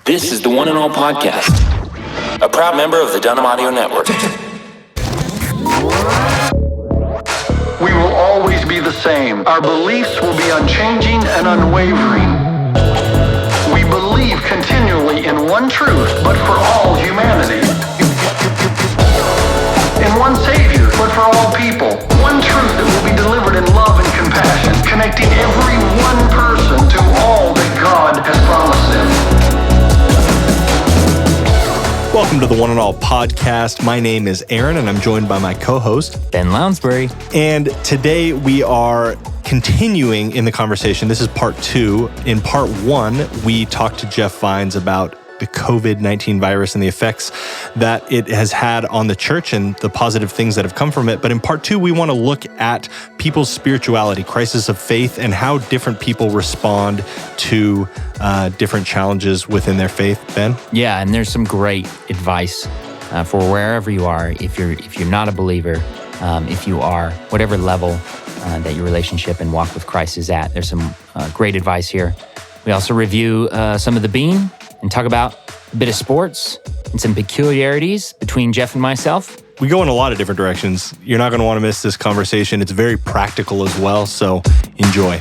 This is the One and All podcast, a proud member of the Dunham Audio Network. We will always be the same. Our beliefs will be unchanging and unwavering. We believe continually in one truth, but for all humanity. In one Savior, but for all people. One truth that will be delivered in love and compassion, connecting every one person to all that God has promised them. Welcome to the One and All podcast. My name is Aaron, and I'm joined by my co-host, Ben Lounsbury. And today we are continuing in the conversation. This is part 2. In part 1, we talked to Jeff Vines about the COVID-19 virus and the effects that it has had on the church and the positive things that have come from it. But in part 2, we want to look at people's spirituality, crisis of faith, and how different people respond to different challenges within their faith. Ben? Yeah, and there's some great advice for wherever you are. If you're not a believer, if you are, whatever level that your relationship and walk with Christ is at, there's some great advice here. We also review some of the bean and talk about a bit of sports and some peculiarities between Jeff and myself. We go in a lot of different directions. You're not going to want to miss this conversation. It's very practical as well, so enjoy.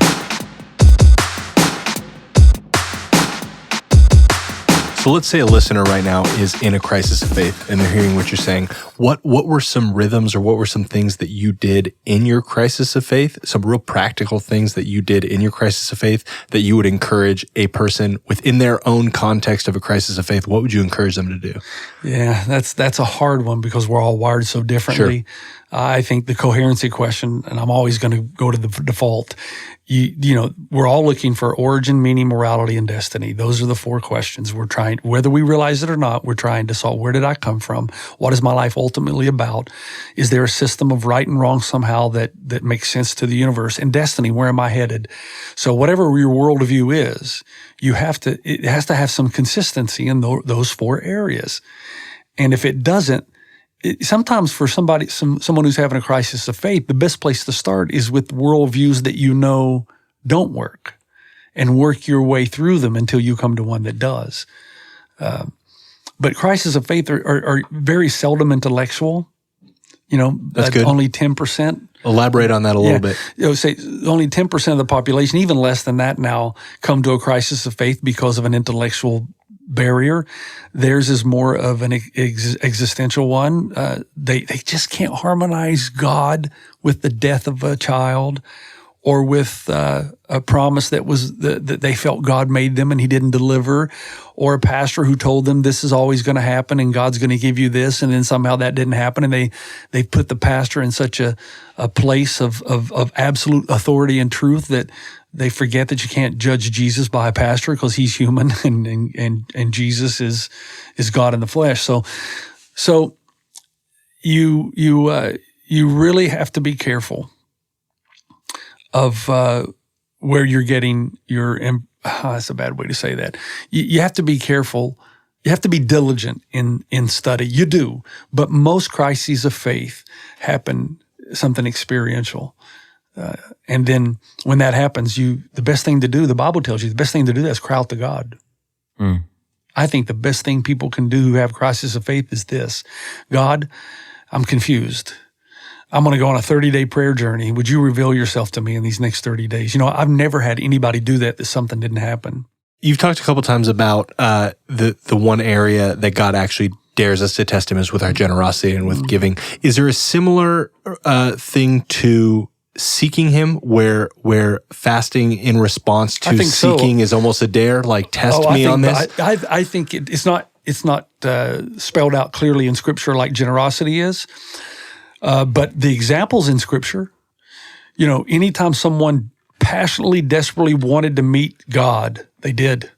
So let's say a listener right now is in a crisis of faith and they're hearing what you're saying. What were some rhythms or what were some things that you did in your crisis of faith, some real practical things that you did in your crisis of faith that you would encourage a person within their own context of a crisis of faith? What would you encourage them to do? Yeah, that's a hard one because we're all wired so differently. Sure. I think the coherency question, and I'm always going to go to the default, you know, we're all looking for origin, meaning, morality, and destiny. Those are the 4 questions we're trying, whether we realize it or not, we're trying to solve. Where did I come from? What is my life ultimately about? Is there a system of right and wrong somehow that makes sense to the universe? And destiny, where am I headed? So whatever your worldview is, it has to have some consistency in those 4 areas. And if it doesn't, sometimes for someone who's having a crisis of faith, the best place to start is with worldviews that you know don't work, and work your way through them until you come to one that does. But crises of faith are very seldom intellectual. You know, that's good. Only 10%. Elaborate on that a little bit. You know, say only 10% of the population, even less than that now, come to a crisis of faith because of an intellectual barrier. Theirs is more of an existential one. They just can't harmonize God with the death of a child, or with a promise that they felt God made them and He didn't deliver, or a pastor who told them this is always going to happen and God's going to give you this, and then somehow that didn't happen, and they put the pastor in such a place of absolute authority and truth that they forget that you can't judge Jesus by a pastor because he's human and Jesus is God in the flesh. So you really have to be careful of where you're getting your. That's a bad way to say that. You have to be careful. You have to be diligent in study. You do, but most crises of faith happen something experiential. And then when that happens, the best thing to do, the Bible tells you, the best thing to do is cry out to God. Mm. I think the best thing people can do who have crisis of faith is this: God, I'm confused. I'm going to go on a 30-day prayer journey. Would you reveal yourself to me in these next 30 days? You know, I've never had anybody do that something didn't happen. You've talked a couple times about the one area that God actually dares us to test Him is with our generosity and with giving. Is there a similar thing to seeking Him, where fasting in response to seeking is almost a dare, like test me on this? I think it's not spelled out clearly in Scripture like generosity is, but the examples in Scripture, you know, anytime someone passionately, desperately wanted to meet God, they did.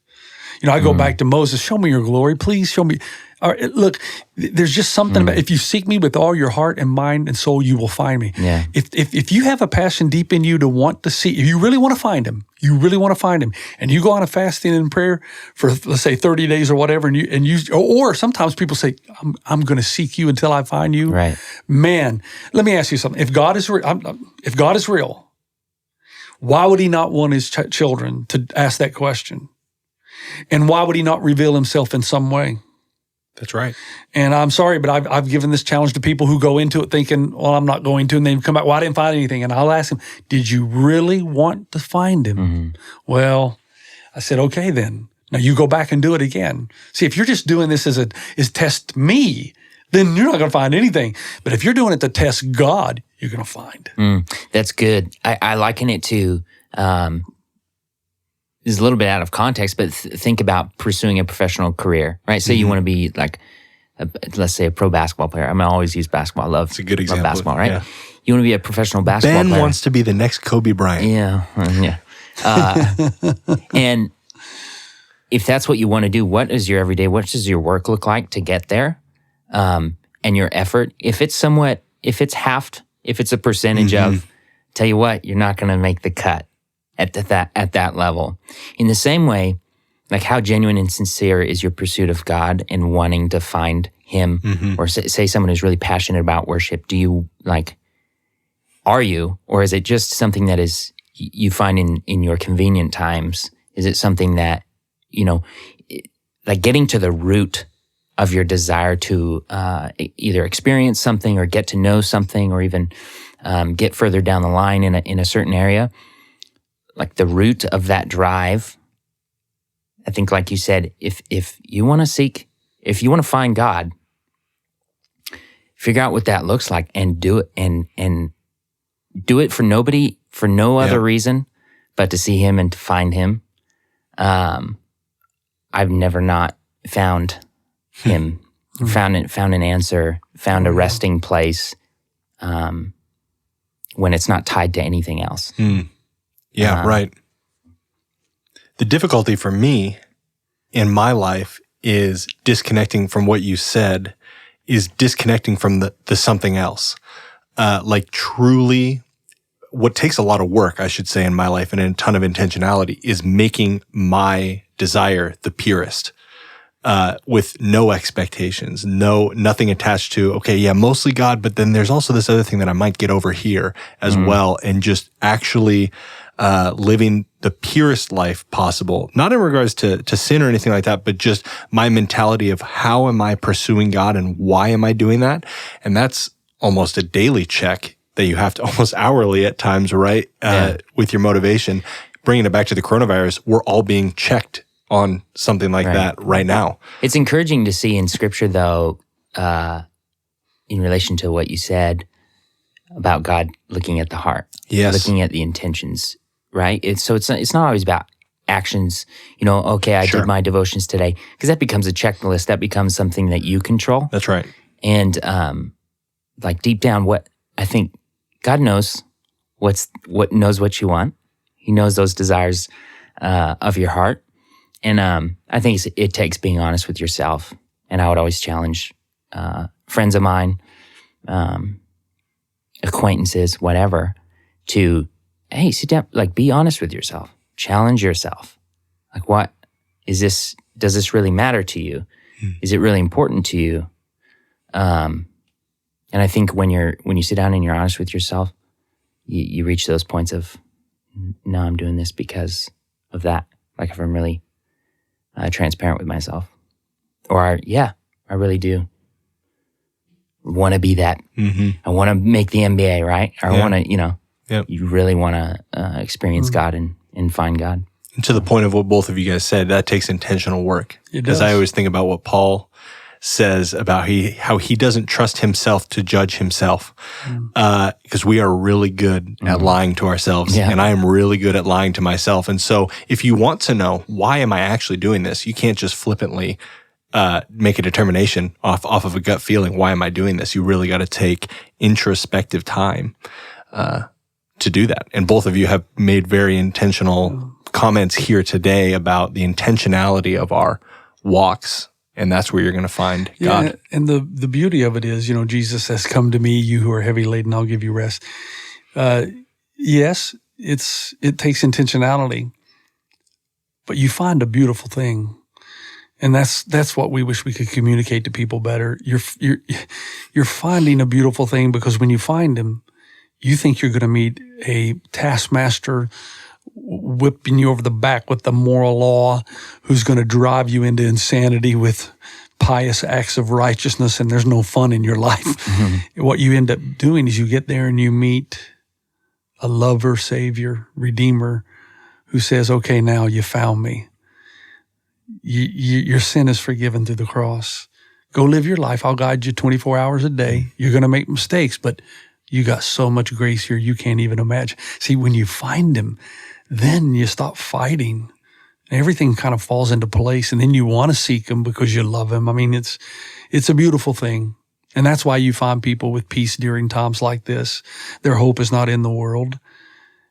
You know, I go back to Moses. Show me your glory, please. Show me. All right, look, there's just something about, if you seek me with all your heart and mind and soul, you will find me. Yeah. If you have a passion deep in you to want to see, if you really want to find Him, and you go on a fasting and prayer for, let's say, 30 days or whatever, or sometimes people say, I'm going to seek you until I find you. Right. Man, let me ask you something. If God is real, why would He not want His children to ask that question? And why would he not reveal himself in some way? That's right. And I'm sorry, but I've given this challenge to people who go into it thinking, well, I'm not going to, and they come back, well, I didn't find anything. And I'll ask them, did you really want to find him? Mm-hmm. Well, I said, okay, then. Now you go back and do it again. See, if you're just doing this as test me, then you're not going to find anything. But if you're doing it to test God, you're going to find. That's good. I liken it to, this is a little bit out of context, but think about pursuing a professional career, right? Say you want to be like, let's say a pro basketball player. I always use basketball. I love, It's a good example. love basketball, right? Yeah. You want to be a professional basketball player. Ben wants to be the next Kobe Bryant. Yeah. And if that's what you want to do, what is your everyday, what does your work look like to get there? And your effort, if it's halved, if it's a percentage of, tell you what, you're not going to make the cut at that level. In the same way, like how genuine and sincere is your pursuit of God and wanting to find him, or say someone who's really passionate about worship, are you, or is it just something that is, you find in your convenient times? Is it something that, like getting to the root of your desire to either experience something or get to know something, or even get further down the line in a certain area, like the root of that drive? I think, like you said, if you want to find God, figure out what that looks like and do it, and do it for nobody, for no other reason but to see him and to find him. I've never not found him, found an answer, found a resting place when it's not tied to anything else. Yeah, right. The difficulty for me in my life is disconnecting from what you said, is disconnecting from the something else. Like truly, what takes a lot of work, I should say, in my life and a ton of intentionality is making my desire the purest, with no expectations, nothing attached to, okay, yeah, mostly God, but then there's also this other thing that I might get over here as well, and just actually living the purest life possible, not in regards to sin or anything like that, but just my mentality of how am I pursuing God and why am I doing that? And that's almost a daily check that you have to almost hourly at times, right? With your motivation. Bringing it back to the coronavirus, we're all being checked on something like that right now. It's encouraging to see in Scripture, though, in relation to what you said about God looking at the heart, looking at the intentions, right? It's not always about actions. Okay, I did my devotions today, because that becomes a checklist. That becomes something that you control. That's right. And like deep down, what I think God knows what you want. He knows those desires of your heart. And I think it takes being honest with yourself. And I would always challenge friends of mine, acquaintances, whatever, to, hey, sit down, like be honest with yourself. Challenge yourself. Like, what is this? Does this really matter to you? Is it really important to you? And I think when you sit down and you're honest with yourself, you reach those points of, no, I'm doing this because of that. Like if I'm really transparent with myself, or I really do want to be that. I want to make the NBA, right? Or I want to, you really want to experience God and find God. And to the point of what both of you guys said, that takes intentional work. It does. Because I always think about what Paul says about how he doesn't trust himself to judge himself, because we are really good at lying to ourselves, and I am really good at lying to myself. And so if you want to know, why am I actually doing this? You can't just flippantly make a determination off of a gut feeling. Why am I doing this? You really got to take introspective time to do that. And both of you have made very intentional comments here today about the intentionality of our walks. And that's where you're going to find God. And the beauty of it is, Jesus says, "Come to me, you who are heavy laden, I'll give you rest." Yes, it takes intentionality, but you find a beautiful thing, and that's what we wish we could communicate to people better. You're finding a beautiful thing, because when you find him, you think you're going to meet a taskmaster, whipping you over the back with the moral law, who's going to drive you into insanity with pious acts of righteousness, and there's no fun in your life. Mm-hmm. What you end up doing is you get there and you meet a lover, Savior, Redeemer, who says, okay, now you found me. Your sin is forgiven through the cross. Go live your life. I'll guide you 24 hours a day. You're going to make mistakes, but you got so much grace here you can't even imagine. See, when you find him, then you stop fighting. Everything kind of falls into place, and then you want to seek him because you love him. I mean, it's a beautiful thing. And that's why you find people with peace during times like this. Their hope is not in the world.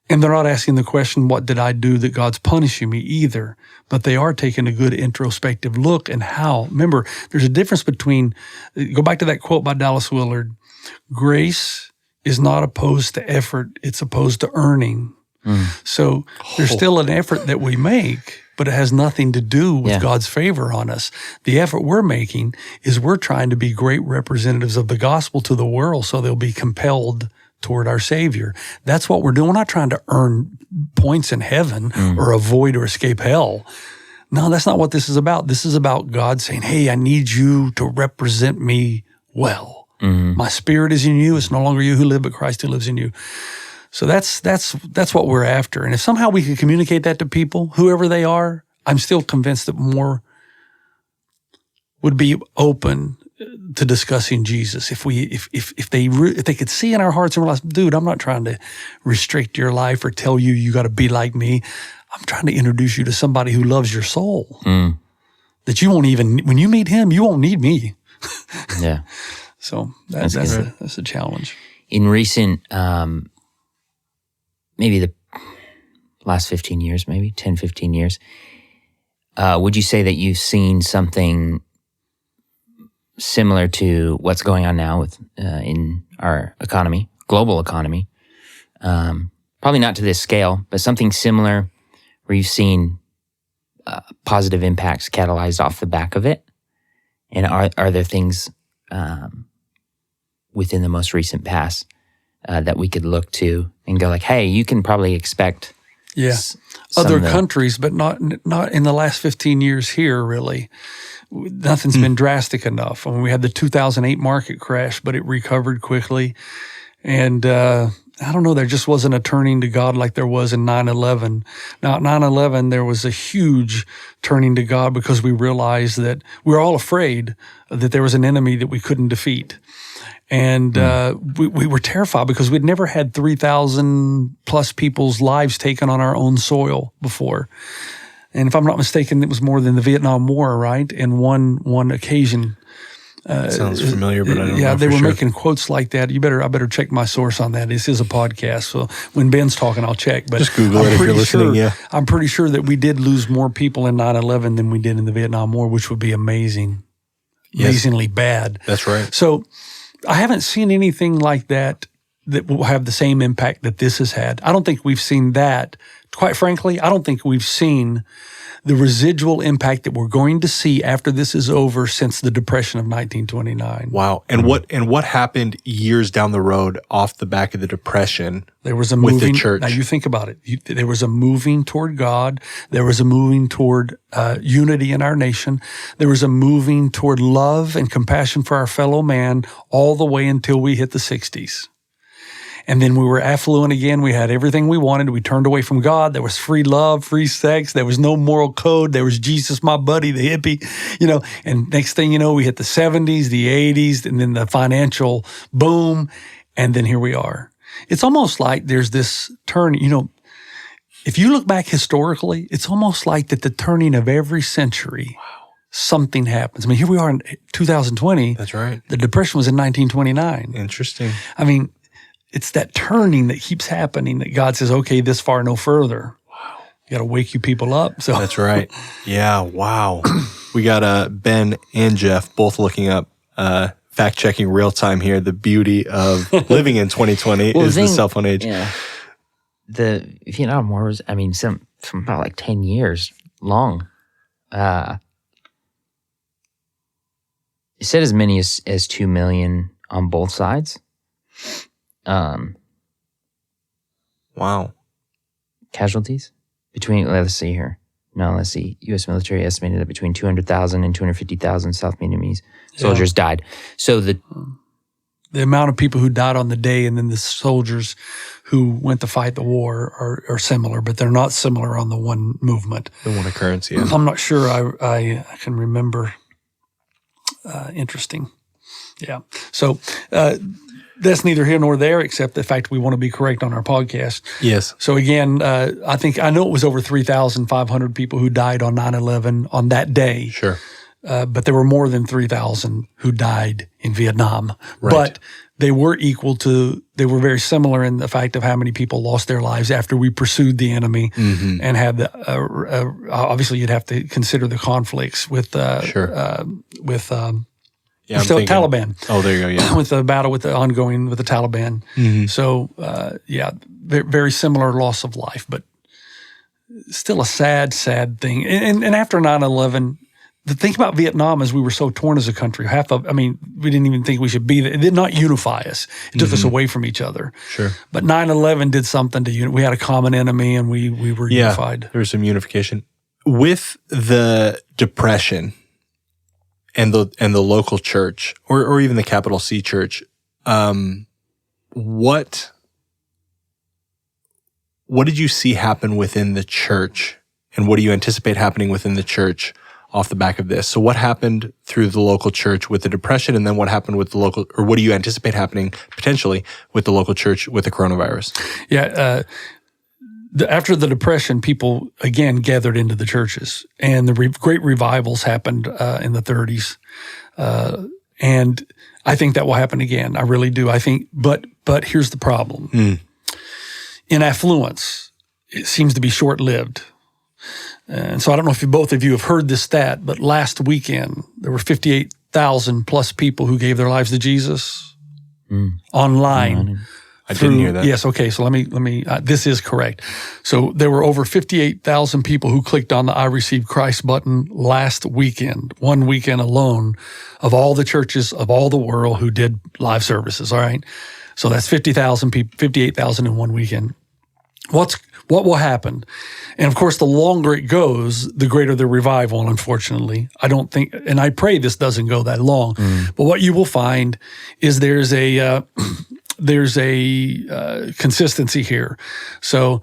And they're not asking the question, what did I do that God's punishing me either? But they are taking a good introspective look and how. Remember, there's a difference between, go back to that quote by Dallas Willard, grace is not opposed to effort, it's opposed to earning. So there's still an effort that we make, but it has nothing to do with God's favor on us. The effort we're making is we're trying to be great representatives of the gospel to the world so they'll be compelled toward our Savior. That's what we're doing. We're not trying to earn points in heaven or avoid or escape hell. No, that's not what this is about. This is about God saying, hey, I need you to represent me well. My spirit is in you. It's no longer you who live, but Christ who lives in you. So that's what we're after. And if somehow we can communicate that to people, whoever they are, I'm still convinced that more would be open to discussing Jesus. If they could see in our hearts and realize, dude, I'm not trying to restrict your life or tell you you got to be like me. I'm trying to introduce you to somebody who loves your soul. That you won't even, when you meet him, you won't need me. Yeah. So that's a challenge. In recent, maybe the last 15 years, maybe 10, 15 years, would you say that you've seen something similar to what's going on now with in our economy, global economy? Probably not to this scale, but something similar where you've seen positive impacts catalyzed off the back of it? And are there things within the most recent past that we could look to and go like, hey, you can probably expect other countries, but not in the last 15 years here, really. Nothing's been drastic enough. I mean, we had the 2008 market crash, but it recovered quickly. And I don't know, there just wasn't a turning to God like there was in 9/11. Now, at 9/11, there was a huge turning to God because we realized that we were all afraid that there was an enemy that we couldn't defeat. And we were terrified because we'd never had 3,000 plus people's lives taken on our own soil before. And if I'm not mistaken, it was more than the Vietnam War, right? In one occasion. Sounds familiar, but I don't know. Yeah, they were sure. making quotes like that. I better check my source on that. This is a podcast, so when Ben's talking, I'll check. But just Google it if you're listening. Yeah, I'm pretty sure that we did lose more people in 9/11 than we did in the Vietnam War, which would be amazing, amazingly bad. That's right. So I haven't seen anything like that will have the same impact that this has had. I don't think we've seen that. Quite frankly, I don't think we've seen the residual impact that we're going to see after this is over since the Depression of 1929. Wow. And what happened years down the road off the back of the Depression? There was a with moving, the church. Now you think about it. There was a moving toward God. There was a moving toward unity in our nation. There was a moving toward love and compassion for our fellow man all the way until we hit the 60s. And then we were affluent again. We had everything we wanted. We turned away from God. There was free love, free sex. There was no moral code. There was Jesus, my buddy, the hippie, And next thing you know, we hit the 70s, the 80s, and then the financial boom. And then here we are. It's almost like there's this turn, if you look back historically, it's almost like that the turning of every century, something happens. I mean, here we are in 2020. That's right. The Depression was in 1929. Interesting. I mean, it's that turning that keeps happening that God says, okay, this far, no further. Wow. You got to wake you people up. So that's right. Yeah. Wow. We got Ben and Jeff both looking up, fact checking real time here. The beauty of living in 2020 is the cell phone age. Yeah. The Vietnam War was, some about like 10 years long. It said as many as 2 million on both sides. Wow. casualties? Let's see here. No, let's see. U.S. military estimated that between 200,000 and 250,000 South Vietnamese soldiers died. So the amount of people who died on the day and then the soldiers who went to fight the war are similar, but they're not similar on the one movement. The one occurrence, yeah. I'm not sure I can remember. Interesting. Yeah. So that's neither here nor there, except the fact we want to be correct on our podcast. Yes. So again, I know it was over 3,500 people who died on 9/11 on that day. Sure. But there were more than 3,000 who died in Vietnam. Right. But they were very similar in the fact of how many people lost their lives after we pursued the enemy and had obviously you'd have to consider the conflicts with Taliban. Oh, there you go. Yeah. With the battle with the Taliban. So very similar loss of life, but still a sad thing. And after 9/11, the thing about Vietnam is we were so torn as a country. We didn't even think we should be there. It did not unify us. It took us away from each other. Sure. But 9/11 did something to we had a common enemy and we were unified. There was some unification. With the Depression and the local church or even the capital C church, what did you see happen within the church, and what do you anticipate happening within the church off the back of this? So what happened through the local church with the Depression, and then what happened with what do you anticipate happening potentially with the local church with the coronavirus? Yeah. After the Depression, people again gathered into the churches, and the great revivals happened in the 30s. And I think that will happen again. I really do. I think, but here's the problem. In affluence, it seems to be short-lived. And so I don't know if both of you have heard this stat, but last weekend there were 58,000 plus people who gave their lives to Jesus online. I didn't hear that. Yes. Okay. So let me. This is correct. So there were over 58,000 people who clicked on the "I Received Christ" button last weekend, one weekend alone, of all the churches of all the world who did live services. All right. So that's 50,000 people, 58,000 in one weekend. What will happen? And of course, the longer it goes, the greater the revival, unfortunately. I don't think, and I pray this doesn't go that long, but what you will find is there's a consistency here. So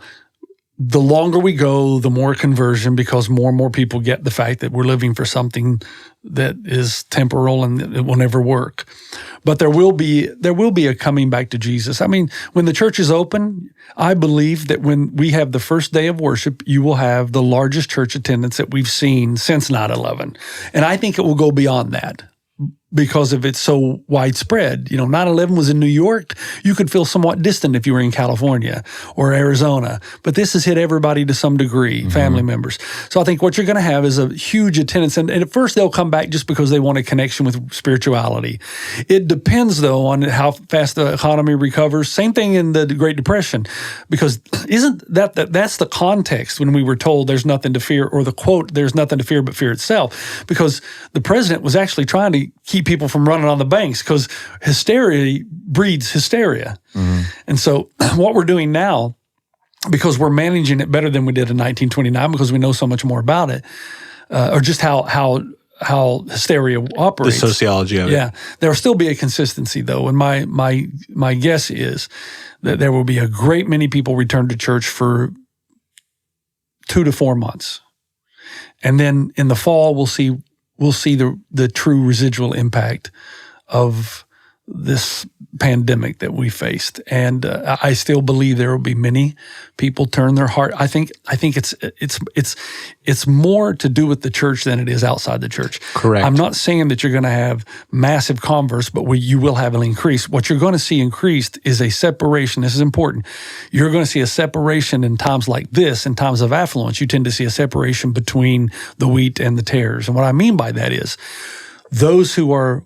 the longer we go, the more conversion, because more and more people get the fact that we're living for something that is temporal and it will never work. But there will be a coming back to Jesus. I mean, when the church is open, I believe that when we have the first day of worship, you will have the largest church attendance that we've seen since 9/11. And I think it will go beyond that, because of it's so widespread. 9/11 was in New York. You could feel somewhat distant if you were in California or Arizona, but this has hit everybody to some degree, family members. So I think what you're going to have is a huge attendance. And at first they'll come back just because they want a connection with spirituality. It depends, though, on how fast the economy recovers. Same thing in the Great Depression, because that's the context when we were told there's nothing to fear, or the quote, there's nothing to fear but fear itself, because the president was actually trying to keep people from running on the banks, because hysteria breeds hysteria. And so what we're doing now, because we're managing it better than we did in 1929, because we know so much more about it, or just how hysteria operates. The sociology of it. Yeah. There will still be a consistency, though. And my guess is that there will be a great many people return to church for 2 to 4 months. And then in the fall, we'll see the true residual impact of this pandemic that we faced. And I still believe there will be many people turn their heart. I think it's more to do with the church than it is outside the church. Correct. I'm not saying that you're going to have massive converts, but you will have an increase. What you're going to see increased is a separation. This is important. You're going to see a separation in times like this, in times of affluence. You tend to see a separation between the wheat and the tares. And what I mean by that is those who are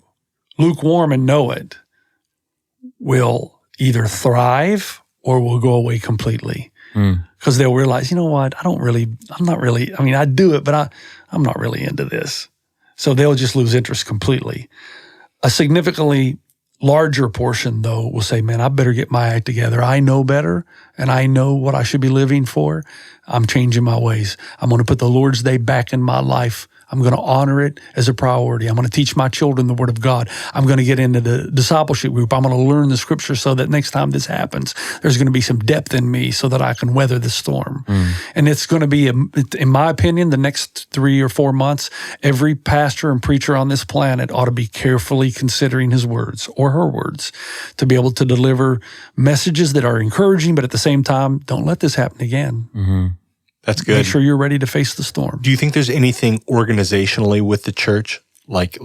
lukewarm and know it will either thrive or will go away completely, because they'll realize, you know what, I do it, but I'm not really into this. So they'll just lose interest completely. A significantly larger portion, though, will say, man, I better get my act together. I know better, and I know what I should be living for. I'm changing my ways. I'm going to put the Lord's Day back in my life. I'm going to honor it as a priority. I'm going to teach my children the Word of God. I'm going to get into the discipleship group. I'm going to learn the Scripture so that next time this happens, there's going to be some depth in me so that I can weather the storm. And it's going to be, in my opinion, the next 3 or 4 months, every pastor and preacher on this planet ought to be carefully considering his words or her words to be able to deliver messages that are encouraging, but at the same time, don't let this happen again. That's good. Make sure you're ready to face the storm. Do you think there's anything organizationally with the church, like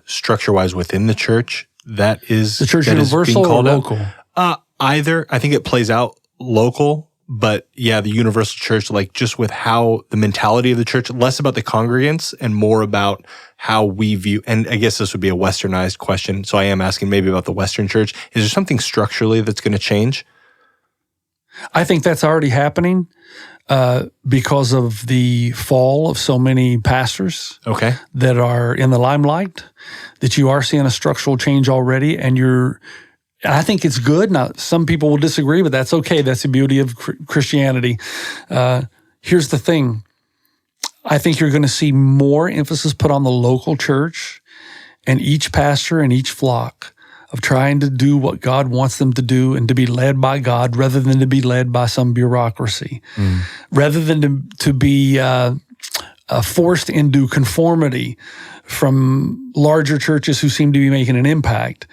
structure-wise within the church, that is The church that is universal being or called out? local? Either. I think it plays out local, but yeah, the universal church, like just with how the mentality of the church, less about the congregants and more about how we view, and I guess this would be a westernized question, so I am asking maybe about the Western church. Is there something structurally that's going to change? I think that's already happening because of the fall of so many pastors Okay. that are in the limelight, that you are seeing a structural change already, and I think it's good. Now, some people will disagree, but that's okay. That's the beauty of Christianity. Here's the thing. I think you're going to see more emphasis put on the local church and each pastor and each flock of trying to do what God wants them to do and to be led by God rather than to be led by some bureaucracy, rather than to be forced into conformity from larger churches who seem to be making an impact.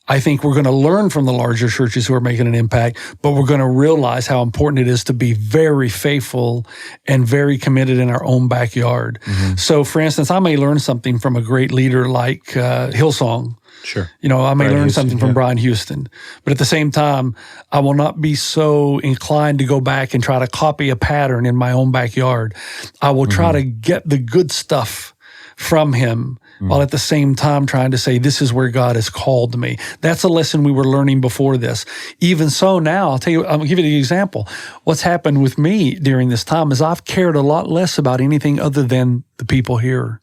I think we're going to learn from the larger churches who are making an impact, but we're going to realize how important it is to be very faithful and very committed in our own backyard. So, for instance, I may learn something from a great leader like Hillsong. Sure. I may Brian learn Houston, something from Brian Houston, but at the same time, I will not be so inclined to go back and try to copy a pattern in my own backyard. I will try to get the good stuff from him while at the same time trying to say, this is where God has called me. That's a lesson we were learning before this. Even so now, I'm going to give you the example. What's happened with me during this time is I've cared a lot less about anything other than the people here.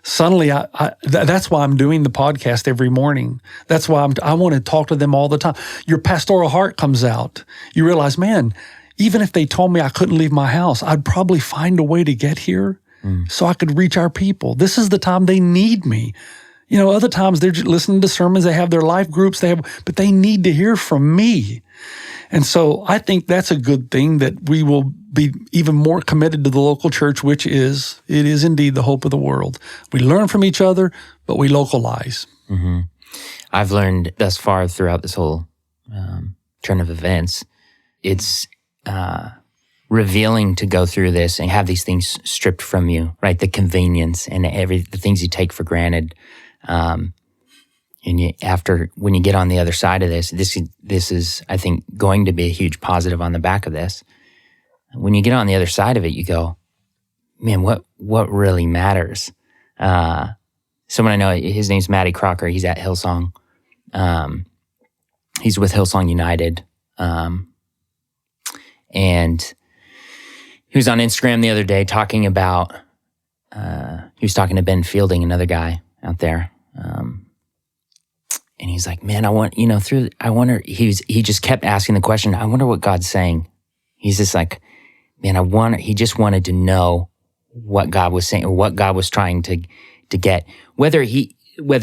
Suddenly, that's why I'm doing the podcast every morning. That's why I want to talk to them all the time. Your pastoral heart comes out. You realize, man, even if they told me I couldn't leave my house, I'd probably find a way to get here so I could reach our people. This is the time they need me. Other times they're just listening to sermons, they have their life groups, but they need to hear from me. And so I think that's a good thing, that we will be even more committed to the local church, it is indeed the hope of the world. We learn from each other, but we localize. I've learned thus far throughout this whole turn of events, it's revealing to go through this and have these things stripped from you, right? The convenience and the things you take for granted. And when you get on the other side of this is, I think, going to be a huge positive on the back of this. When you get on the other side of it, you go, man, what really matters? Someone I know, his name's Matty Crocker. He's at Hillsong. He's with Hillsong United. And he was on Instagram the other day talking about, he was talking to Ben Fielding, another guy out there. And he's like, man, he just kept asking the question, I wonder what God's saying. He's just like, man, he just wanted to know what God was saying or what God was trying to get. Whether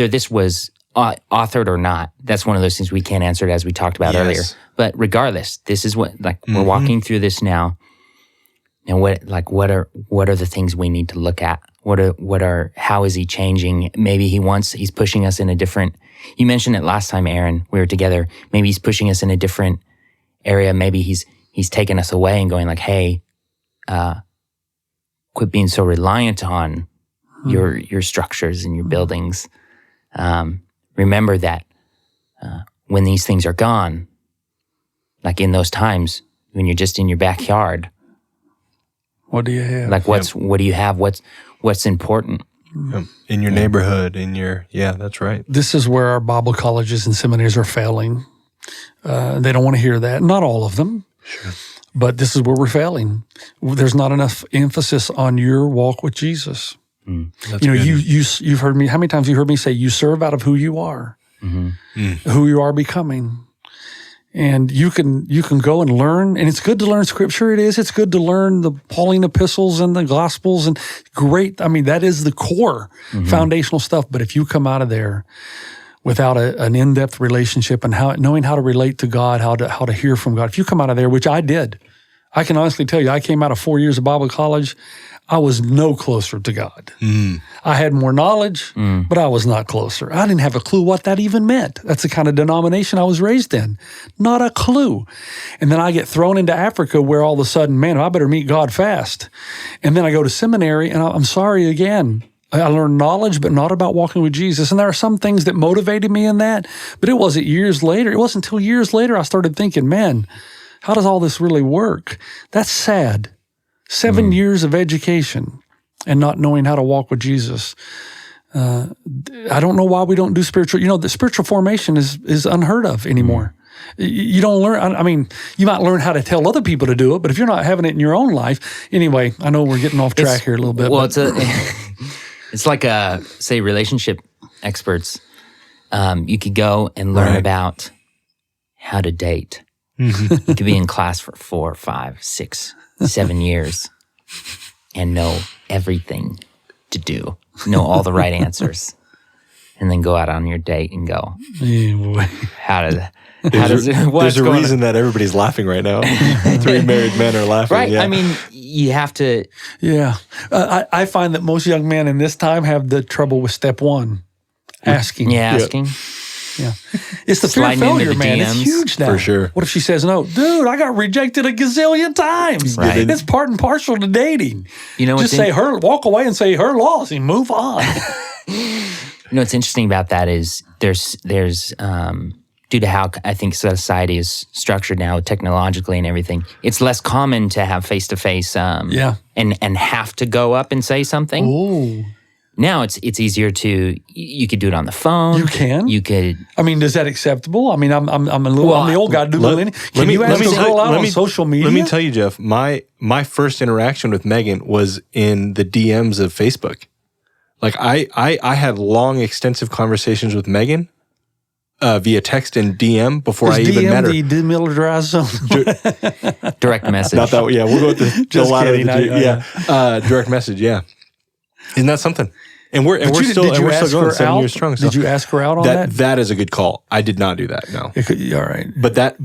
this was authored or not, that's one of those things we can't answer, as we talked about earlier. But regardless, this is what, we're walking through this now. And what are the things we need to look at? How is he changing? Maybe he's pushing us in a different, you mentioned it last time, Aaron, we were together. Maybe he's pushing us in a different area. Maybe he's taking us away and going like, hey, quit being so reliant on your structures and your buildings. Remember that when these things are gone, like in those times when you're just in your backyard, what do you have? What do you have? What's important? In your neighborhood, that's right. This is where our Bible colleges and seminaries are failing. They don't want to hear that. Not all of them. Sure. But this is where we're failing. There's not enough emphasis on your walk with Jesus. That's you've heard me, how many times have you heard me say, you serve out of who you are? who you are becoming. And you can go and learn, and it's good to learn Scripture. It is. It's good to learn the Pauline epistles and the Gospels, and great. I mean, that is the core foundational stuff. But if you come out of there without an in-depth relationship and knowing how to relate to God, how to hear from God, if you come out of there, which I did, I can honestly tell you, I came out of 4 years of Bible college. I was no closer to God. I had more knowledge, but I was not closer. I didn't have a clue what that even meant. That's the kind of denomination I was raised in. Not a clue. And then I get thrown into Africa where all of a sudden, man, I better meet God fast. And then I go to seminary, and I'm sorry again. I learned knowledge, but not about walking with Jesus. And there are some things that motivated me in that, but it wasn't years later. It wasn't until years later I started thinking, man, how does all this really work? That's sad. 7 years of education and not knowing how to walk with Jesus. I don't know why we don't do spiritual. The spiritual formation is unheard of anymore. You don't learn. I mean, you might learn how to tell other people to do it, but if you're not having it in your own life, anyway. I know we're getting off track here a little bit. Well, it's like say relationship experts. You could go and learn about how to date. You could be in class for 4, 5, 6, 7 years and know everything to do, know all the right answers, and then go out on your date and go, There's a reason that everybody's laughing right now. 3 married men are laughing. Right. Yeah. I mean, you have to. Yeah. I find that most young men in this time have the trouble with step one, asking. Yeah, asking. Yeah. It's the fear of Sliding into failure, the man. DMs. It's huge now. For sure. What if she says no? Dude, I got rejected a gazillion times. Right. It's part and parcel to dating. What's Walk away and say her loss and move on. What's interesting about that is there's due to how I think society is structured now technologically and everything, it's less common to have face-to-face and have to go up and say something. Ooh. Now it's easier to, you could do it on the phone. You can? You could. I mean, is that acceptable? I mean, I'm the old guy. Can you ask a girl out on social media? Let me tell you, Jeff, my first interaction with Megan was in the DMs of Facebook. Like I had long, extensive conversations with Megan via text and DM before I even met her. Is DM the demilitarized zone? Direct message. Not that, yeah, we'll go with the Just latter. kidding. Direct message, yeah. Isn't that something? And we're still going 7 years strong. So did you ask her out on that? That is a good call. I did not do that. No. All right. But that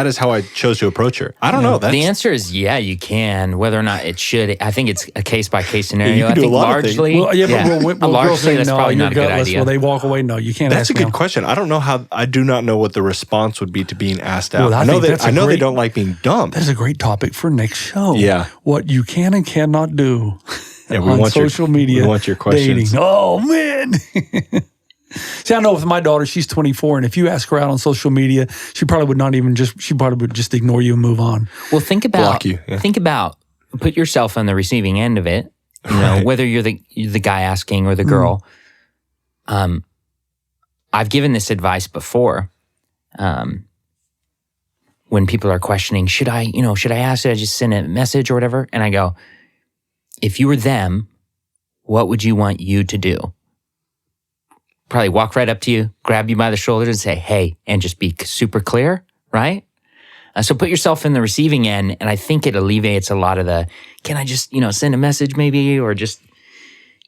is how I chose to approach her. I don't know. The answer is you can. Whether or not it should, I think it's a case by case scenario. You can do I think a lot of things. largely, but girls say that's no, probably you're not a good gutless. idea. Will they walk away? No, you can't. That's ask a good them. question. I don't know how. I do not know what the response would be to being asked out. Well, I know they don't like being dumped. That's a great topic for next show. Yeah. What you can and cannot do. Yeah, on social media. We want your questions. Dating. Oh man. See, I know with my daughter, she's 24, and if you ask her out on social media, she probably would just ignore you and move on. Well, think about Block you. Yeah. Think about, put yourself on the receiving end of it. Whether you're the guy asking or the girl. I've given this advice before. When people are questioning, should I ask? Should I just send a message or whatever? And I go, if you were them, what would you want you to do? Probably walk right up to you, grab you by the shoulders and say, hey, and just be super clear, right? So put yourself in the receiving end, and I think it alleviates a lot of the, can I just, send a message maybe, or just,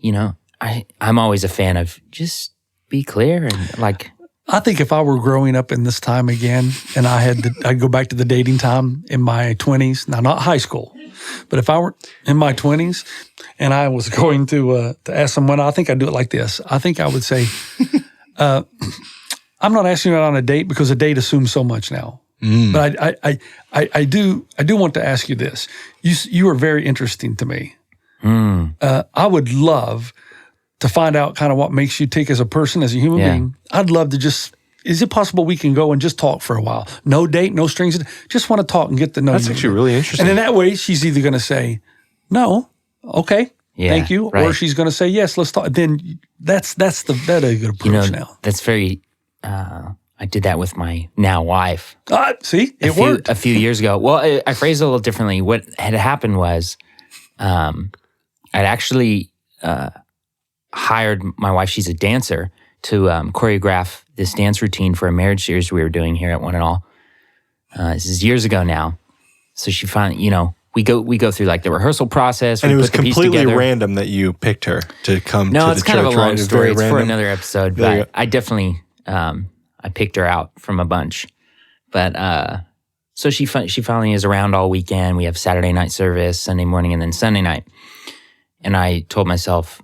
I'm always a fan of just be clear and like. I think if I were growing up in this time again, and I'd go back to the dating time in my 20s, now not high school, but if I were in my 20s and I was going to ask someone, I think I'd do it like this. I think I would say, I'm not asking you out on a date because a date assumes so much now. But I do want to ask you this. You are very interesting to me. I would love to find out kind of what makes you tick as a person, as a human being. I'd love to is it possible we can go and just talk for a while? No date, no strings. Just want to talk and get to know you. That's actually really interesting. And in that way, she's either going to say, no, okay, thank you. Right. Or she's going to say, yes, let's talk. Then that's a good approach now. That's very, I did that with my now wife. See, it worked. A few years ago. Well, I phrased it a little differently. What had happened was I'd actually hired my wife. She's a dancer. choreograph this dance routine for a marriage series we were doing here at ONE&ALL. This is years ago now. So she finally, we go through like the rehearsal process. And we it was put the piece completely together. random that you picked her to come to No, the it's church. kind of a long right? story. It's for random. another episode, There you but I definitely I picked her out from a bunch. But so she finally is around all weekend. We have Saturday night service, Sunday morning, and then Sunday night. And I told myself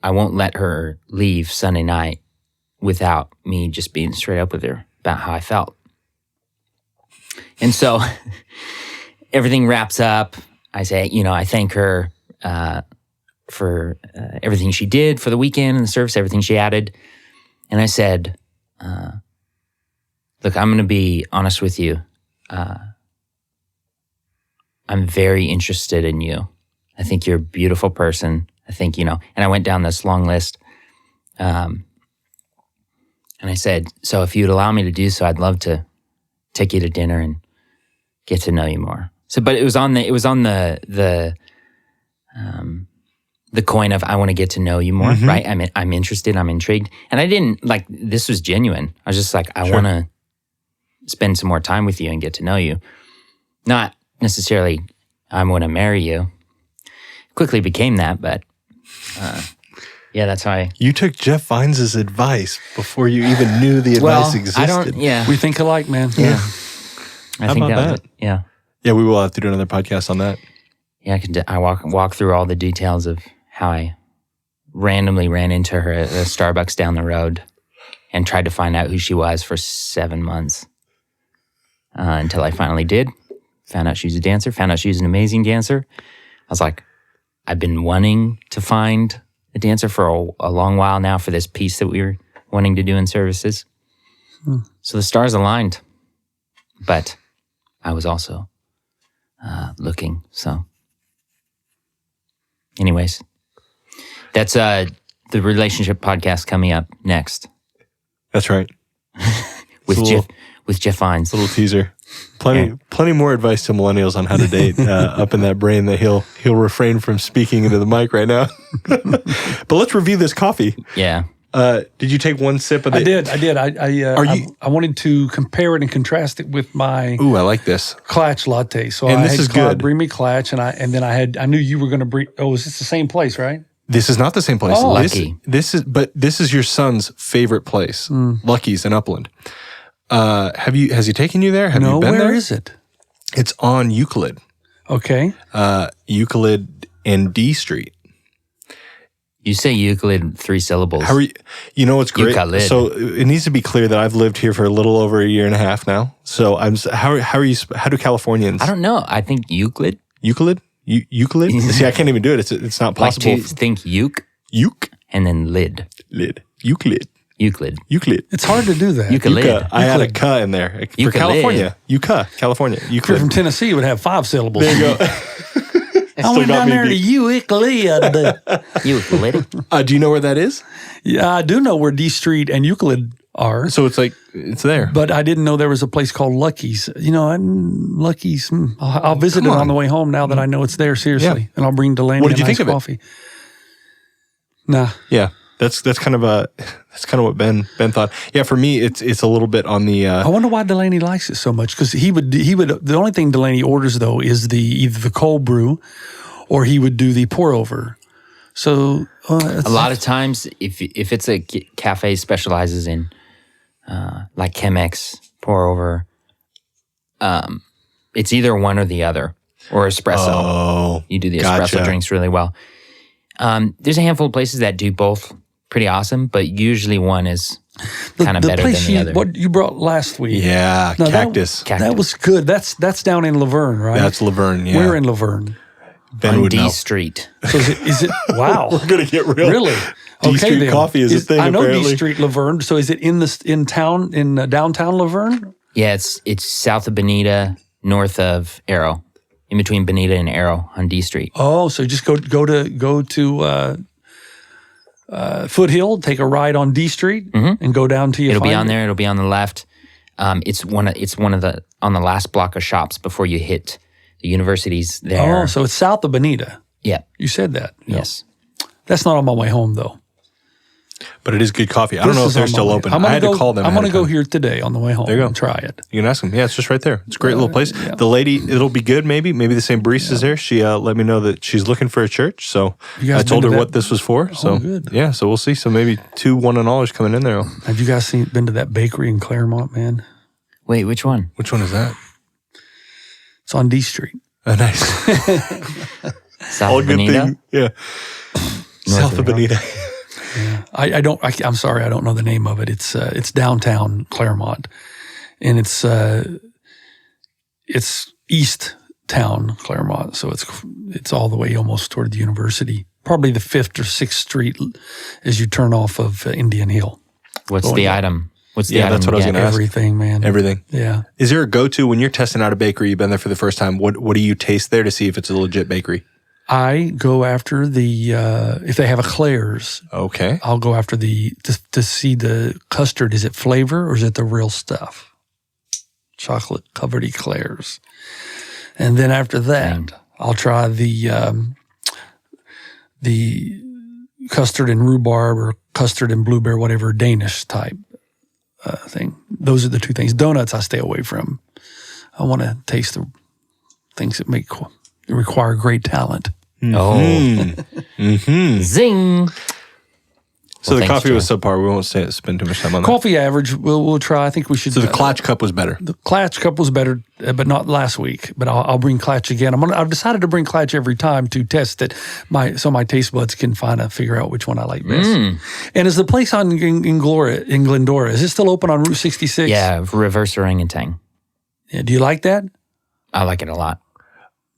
I won't let her leave Sunday night without me just being straight up with her about how I felt. And so everything wraps up. I say, I thank her for everything she did for the weekend and the service, everything she added. And I said, look, I'm going to be honest with you. I'm very interested in you. I think you're a beautiful person. I think, and I went down this long list. And I said, so if you'd allow me to do so, I'd love to take you to dinner and get to know you more. So, but it was on the coin of, I want to get to know you more, right? I'm interested, I'm intrigued. And I didn't, this was genuine. I was just like, I want to spend some more time with you and get to know you. Not necessarily, I want to marry you. Quickly became that, but that's how You took Jeff Vines' advice before you even knew the advice existed. We think alike, man. Yeah. I think about that was that? it. Yeah. Yeah, we will have to do another podcast on that. Yeah, I walk through all the details of how I randomly ran into her at a Starbucks down the road and tried to find out who she was for 7 months until I finally did. Found out she was a dancer, found out she was an amazing dancer. I was like, I've been wanting to find a dancer for a long while now for this piece that we were wanting to do in services. So the stars aligned, but I was also looking. So anyways, that's the relationship podcast coming up next. That's right. with Jeff Vines. Little teaser. Plenty more advice to millennials on how to date up in that brain that he'll refrain from speaking into the mic right now. But let's review this coffee. Yeah. Did you take one sip of it? I did. I wanted to compare it and contrast it with my Ooh, I like this. Klatch latte. So And I this had is Claude good. bring me Klatch, and I knew you were going to bring. Oh, is this the same place, right? This is not the same place. Oh. Lucky. This is your son's favorite place, Lucky's in Upland. Has he taken you there? Have you been there? Where is it? It's on Euclid. Okay. Euclid and D Street. You say Euclid 3 syllables. How are you? You know what's great? Euclid. So it needs to be clear that I've lived here for a little over a year and a half now. So how are you? How do Californians? I don't know. I think Euclid. Euclid. Euclid. See, I can't even do it. It's not Like possible. to think Euc and then lid. Euclid. Euclid. It's hard to do that. Euclid. Yucca. I had a "ca" in there for Euclid. California. Yucca, California. If you're from Euclid. Tennessee, it would have 5 syllables. There you go. I went down there to Euclid. Euclid. Do you know where that is? Yeah, I do know where D Street and Euclid are, So it's there. but I didn't know there was a place called Lucky's. Lucky's. I'll visit it on the way home now that I know it's there. Seriously, Yeah. and I'll bring Delaney What did you a nice think of it? coffee. Nah, Yeah, that's kind of what Ben thought. Yeah, for me, it's a little bit on the. I wonder why Delaney likes it so much, because he would. The only thing Delaney orders though is either the cold brew, or he would do the pour over. So A lot of times, if it's a cafe specializes in like Chemex, pour over, it's either one or the other, or espresso. Oh, You do the gotcha. espresso drinks really well. There's a handful of places that do both pretty awesome, but usually one is kind of better than the other. What you brought last week? Yeah, No, Cactus. Cactus. That was good. That's down in Laverne, right? That's Laverne. Yeah, We're in Laverne. Ben on would D know. Street. So is it wow? We're gonna get real. Really? D Street coffee is a thing, I know apparently. D Street Laverne. So is it in downtown Laverne? Yeah, it's south of Bonita, north of Arrow, in between Bonita and Arrow on D Street. Oh, so just go to Foothill, take a ride on D Street, and go down to It'll be on there. It'll be on the left. It's one of the on the last block of shops before you hit the universities there. Oh, so it's south of Bonita. Yeah. You said that. Yes. That's not on my way home though. But it is good coffee. I don't know if they're still open. I had to call them. I'm going to go here today on the way home. There you go. And try it. You can ask them. Yeah, it's just right there. It's a great little place. Yeah. The lady, it'll be good maybe. Maybe the same barista's there. She let me know that she's looking for a church. So I told her what this was for. So good. Yeah, so we'll see. So maybe 2 one-and-allers coming in there. Have you guys been to that bakery in Claremont, man? Wait, which one? Which one is that? It's on D Street. Oh, nice. South All of good Bonita? thing. Yeah. South of Bonita. I'm sorry, I don't know the name of it. It's downtown Claremont, and it's east town Claremont, so it's all the way almost toward the university. Probably the 5th or 6th Street as you turn off of Indian Hill. What's the item? What's the item? That's what I was going to ask. Everything, man. Everything. Yeah. Is there a go-to when you're testing out a bakery? You've been there for the first time. What do you taste there to see if it's a legit bakery? I go after if they have a Claire's. Okay. I'll go after to see the custard. Is it flavor or is it the real stuff? Chocolate covered eclairs. And then after that, I'll try the custard and rhubarb or custard and blueberry, whatever, Danish type thing. Those are the 2 things. Donuts I stay away from. I want to taste the things that require great talent. Oh. Zing. So the coffee was subpar. We won't spend too much time on that. Coffee average, we'll try. I think we should. So the Klatch cup was better. The Klatch cup was better, but not last week. But I'll bring Klatch again. I've decided to bring Klatch every time to test it, so my taste buds can figure out which one I like best. And is the place in Glendora, is it still open on Route 66? Yeah, reverse orangutan. Yeah, do you like that? I like it a lot.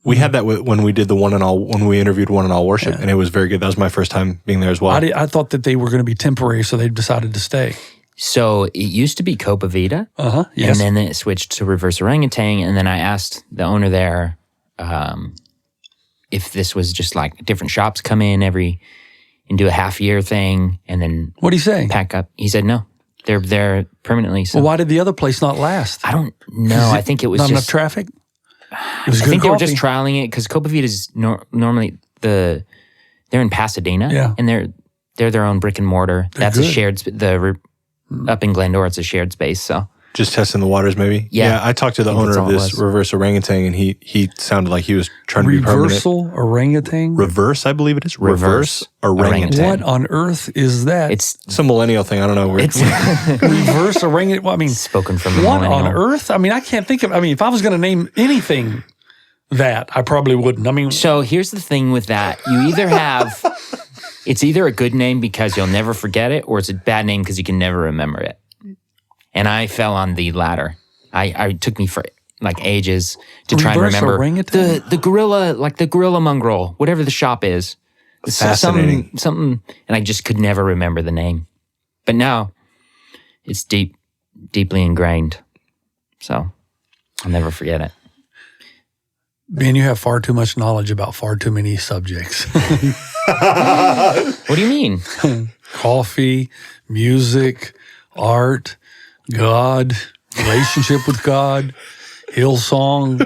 We had that when we did the one-and-all, when we interviewed One&ALL Worship, and it was very good. That was my first time being there as well. I thought that they were going to be temporary, so they decided to stay. So it used to be Copa Vita. Yes. And then it switched to reverse orangutan. And then I asked the owner there if this was just like different shops come in and do a half-year thing and then What did he say? pack up. He said no. They're there permanently. So Well, why did the other place not last? I don't know. I think it was not enough just traffic? It was I good think they were coffee. just trialing it because Copa Vita is normally they're in Pasadena, Yeah. and they're their own brick and mortar. That's a good. shared up in Glendora. It's a shared space. So Just testing the waters, maybe? Yeah. I talked to the I think owner that's of all it this was. reverse orangutan, and he sounded like he was trying to be permanent. Reversal orangutan? Reverse, I believe it is. Reverse orangutan. What on earth is that? it's It's a millennial thing. I don't know. it's Reverse orangutan? Well, I mean, spoken from the what on millennial. earth? I mean, I can't think of. I mean, if I was going to name anything that, I probably wouldn't. I mean, So here's the thing with that: you either have it's either a good name because you'll never forget it, or it's a bad name because you can never remember it. And I fell on the latter. I took me for like ages to try and Reverse remember orangutan? the gorilla, like the gorilla mongrel, whatever the shop is. Fascinating. Something, and I just could never remember the name. But now it's deeply ingrained. So I'll never forget it. Ben, you have far too much knowledge about far too many subjects. What do you mean? Coffee, music, art, God, relationship with God, Hillsong,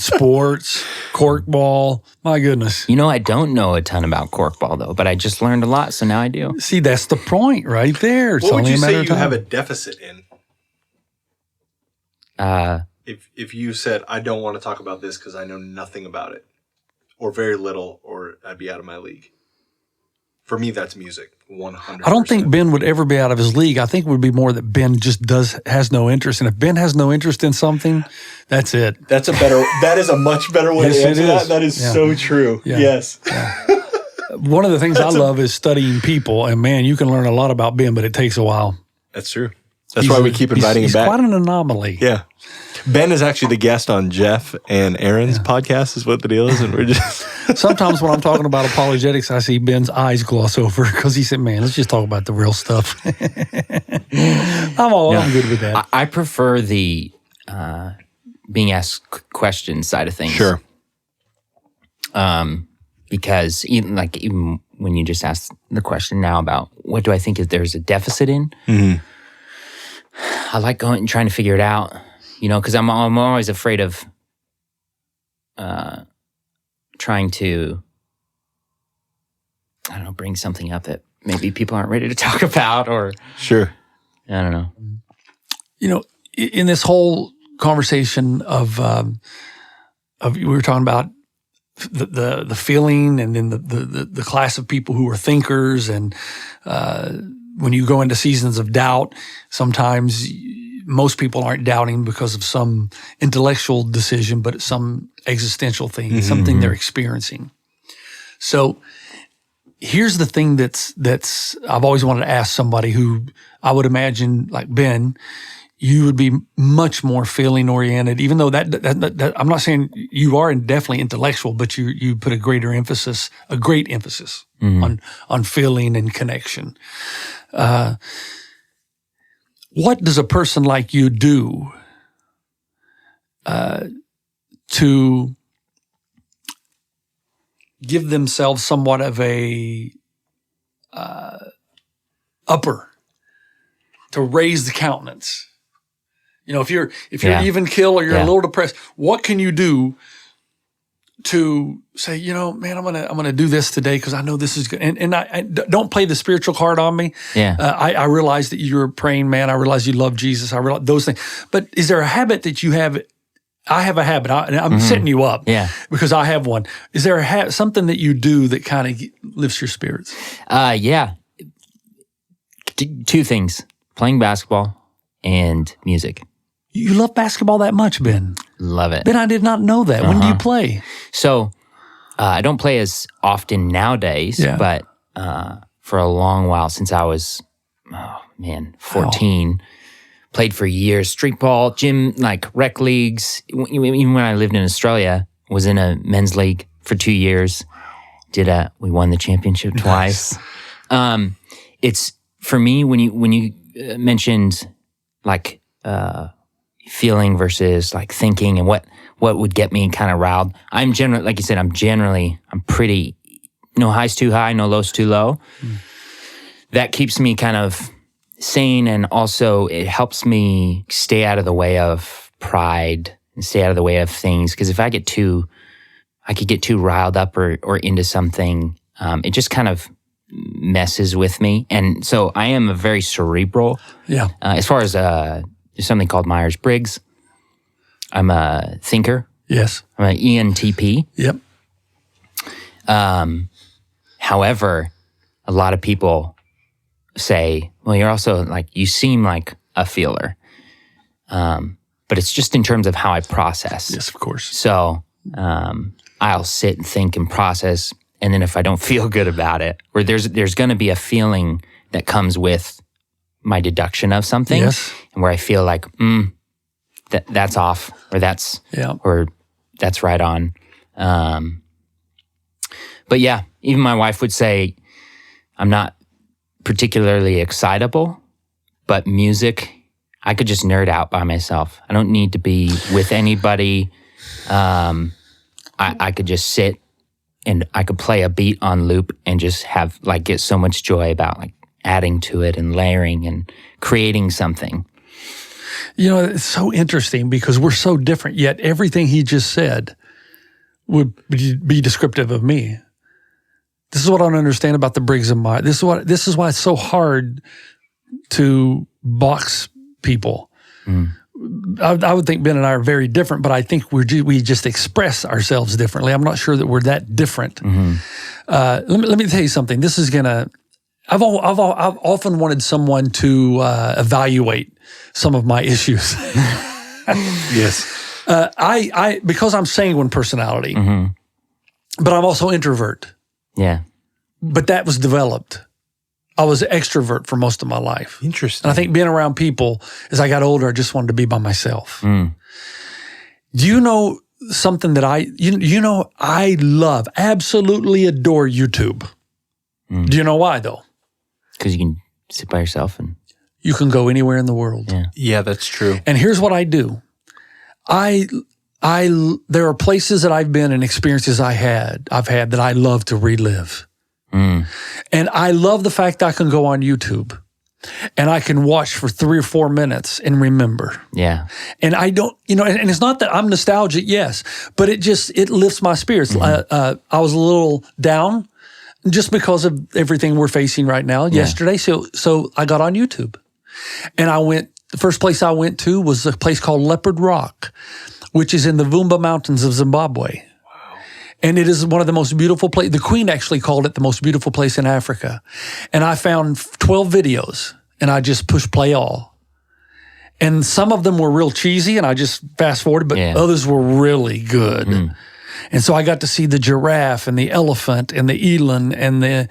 sports, corkball. My goodness. You know, I don't know a ton about corkball though, but I just learned a lot, so now I do. See, that's the point right there. It's What would only you a matter say of you time. have a deficit in? If you said, I don't want to talk about this because I know nothing about it, or very little, or I'd be out of my league. For me, that's music, 100%. I don't think Ben would ever be out of his league. I think it would be more that Ben just has no interest. And if Ben has no interest in something, that's it. That is a much better way Yes, to it answer is. that. That is Yeah. so true. Yeah. Yes. One of the things I love is studying people. And man, you can learn a lot about Ben, but it takes a while. That's true. That's why we keep inviting him he's back. Quite an anomaly. Yeah. Ben is actually the guest on Jeff and Aaron's podcast is what the deal is. And we're just... Sometimes when I'm talking about apologetics, I see Ben's eyes gloss over because he said, man, let's just talk about the real stuff. I'm good with that. I prefer the being asked questions side of things. Sure. Because even when you just ask the question now about what do I think there's a deficit in, I like going and trying to figure it out. You know, because I'm always afraid of trying to, I don't know, bring something up that maybe people aren't ready to talk about, or Sure. I don't know. You know, in this whole conversation of we were talking about the feeling, and then the class of people who are thinkers, and when you go into seasons of doubt, sometimes most people aren't doubting because of some intellectual decision, but it's some existential thing, something they're experiencing. So here's the thing that's I've always wanted to ask somebody who I would imagine, like Ben, you would be much more feeling oriented, even though that I'm not saying you are definitely intellectual, but you put a great emphasis on feeling and connection. What does a person like you do to give themselves somewhat of a upper, to raise the countenance? You know, if you're even keel or you're a little depressed, what can you do to say, you know, man, I'm gonna do this today because I know this is good. And I don't play the spiritual card on me. Yeah. I realize that you're a praying man. I realize you love Jesus. I realize those things. But is there a habit that you have? I have a habit. I'm setting you up. Yeah. Because I have one. Is there something that you do that kind of lifts your spirits? Yeah. Two things: playing basketball and music. You love basketball that much, Ben? Love it. Ben, I did not know that. When do you play? So I don't play as often nowadays, but for a long while, since I was, 14, played for years, street ball, gym, like rec leagues. Even when I lived in Australia, was in a men's league for 2 years. We won the championship twice. It's, for me, when you mentioned like, feeling versus like thinking and what would get me kind of riled. I'm generally, like you said, I'm pretty, no highs too high, no lows too low. That keeps me kind of sane, and also it helps me stay out of the way of pride and stay out of the way of things. Because if I could get too riled up or into something, it just kind of messes with me. And so I am a very cerebral. Yeah. As far as there's something called Myers-Briggs. I'm a thinker. Yes. I'm an ENTP. Yep. However, a lot of people say, well, you're also like, you seem like a feeler. But it's just in terms of how I process. Yes, of course. So I'll sit and think and process. And then if I don't feel good about it, or there's going to be a feeling that comes with my deduction of something, and where I feel like, that's off, or that's right on. But yeah, even my wife would say I'm not particularly excitable, but music, I could just nerd out by myself. I don't need to be with anybody. I could just sit and I could play a beat on loop and just get so much joy about like adding to it and layering and creating something. You know, it's so interesting because we're so different, yet everything he just said would be descriptive of me. This is what I don't understand about the Briggs and Myers. This is why it's so hard to box people. I would think Ben and I are very different, but I think we just express ourselves differently. I'm not sure that we're that different. Let me tell you something. This is gonna. I've often wanted someone to evaluate some of my issues. Yes. I because I'm sanguine personality, but I'm also introvert. Yeah. But that was developed. I was an extrovert for most of my life. Interesting. And I think being around people, as I got older, I just wanted to be by myself. Do you know something that I love, absolutely adore YouTube? Do you know why, though? Because you can sit by yourself and you can go anywhere in the world. Yeah, that's true. And here's what I do. There are places that I've been and experiences I've had that I love to relive. And I love the fact that I can go on YouTube and I can watch for 3 or 4 minutes and remember. Yeah. And I don't, and it's not that I'm nostalgic, yes, but it lifts my spirits. I was a little down just because of everything we're facing right now yesterday. So I got on YouTube and the first place I went to was a place called Leopard Rock, which is in the Vumba Mountains of Zimbabwe. Wow. And it is one of the most beautiful places. The Queen actually called it the most beautiful place in Africa. And I found 12 videos and I just pushed play all. And some of them were real cheesy and I just fast forwarded, but others were really good. Mm. And so I got to see the giraffe and the elephant and the eland and the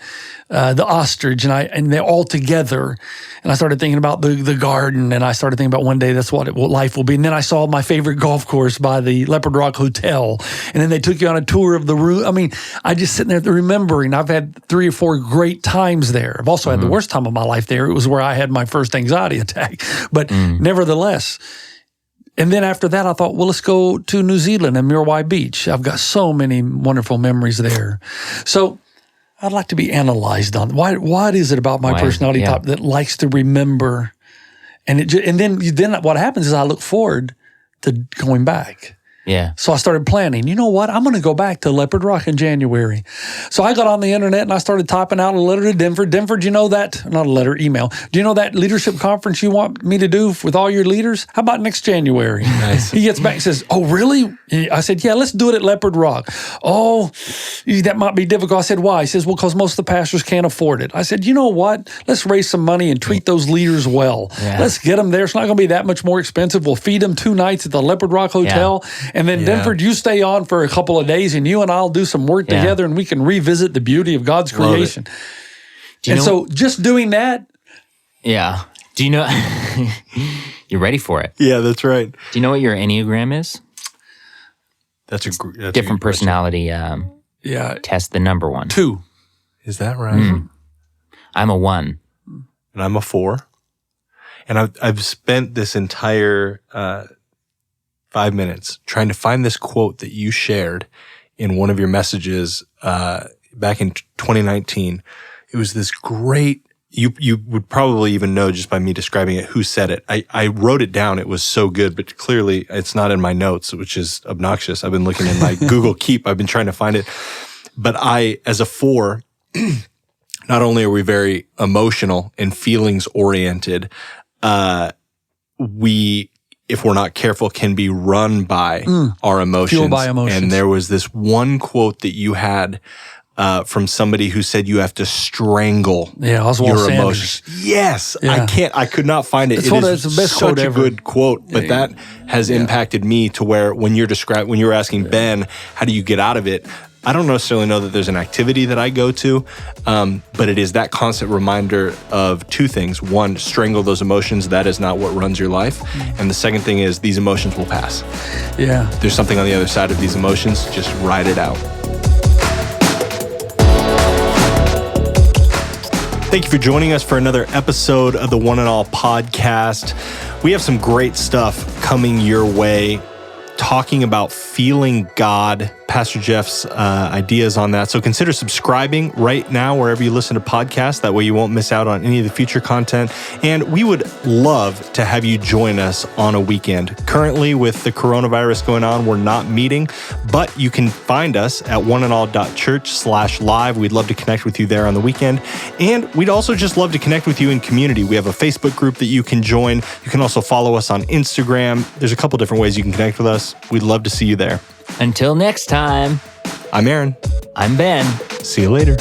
ostrich and they're all together. And I started thinking about the garden, and I started thinking about one day that's what life will be. And then I saw my favorite golf course by the Leopard Rock Hotel. And then they took you on a tour of the room. I mean, I just sitting there remembering. I've had 3 or 4 great times there. I've also had the worst time of my life there. It was where I had my first anxiety attack. But nevertheless. And then after that, I thought, well, let's go to New Zealand and Muriwai Beach. I've got so many wonderful memories there. So I'd like to be analyzed on what is it about my personality type that likes to remember? And then what happens is I look forward to going back. Yeah. So I started planning, you know what? I'm going to go back to Leopard Rock in January. So I got on the internet and I started typing out a letter to Denver. Denver, do you know that? Not a letter, email. Do you know that leadership conference you want me to do with all your leaders? How about next January? Nice. He gets back and says, oh, really? I said, yeah, let's do it at Leopard Rock. Oh, that might be difficult. I said, why? He says, well, because most of the pastors can't afford it. I said, you know what? Let's raise some money and treat those leaders well. Yeah. Let's get them there. It's not going to be that much more expensive. We'll feed them 2 nights at the Leopard Rock Hotel. Yeah. And then Denver, you stay on for a couple of days and you and I'll do some work together and we can revisit the beauty of God's creation. So just doing that. Yeah. Do you know, you're ready for it. Yeah, that's right. Do you know what your Enneagram is? That's different personality test, the number 1. 2. Is that right? I'm a 1. And I'm a 4. And I've spent this entire 5 minutes trying to find this quote that you shared in one of your messages back in 2019. It was this great, you would probably even know just by me describing it who said it. I wrote it down. It was so good, but clearly it's not in my notes, which is obnoxious. I've been looking in my Google Keep. I've been trying to find it. But as a 4, not only are we very emotional and feelings oriented, if we're not careful, can be run by our emotions. Fueled by emotions. And there was this one quote that you had from somebody who said you have to strangle your emotions. Yes. Yeah. I could not find it. It's the best such a good quote, but that has impacted me to where when you were asking Ben, how do you get out of it? I don't necessarily know that there's an activity that I go to, but it is that constant reminder of 2 things. 1, strangle those emotions. That is not what runs your life. And the second thing is these emotions will pass. Yeah. There's something on the other side of these emotions. Just ride it out. Thank you for joining us for another episode of the ONE&ALL podcast. We have some great stuff coming your way, talking about feeling God. Pastor Jeff's ideas on that. So consider subscribing right now wherever you listen to podcasts. That way you won't miss out on any of the future content. And we would love to have you join us on a weekend. Currently, with the coronavirus going on, we're not meeting, but you can find us at oneandall.church/live. We'd love to connect with you there on the weekend. And we'd also just love to connect with you in community. We have a Facebook group that you can join. You can also follow us on Instagram. There's a couple different ways you can connect with us. We'd love to see you there. Until next time. I'm Aaron. I'm Ben. See you later.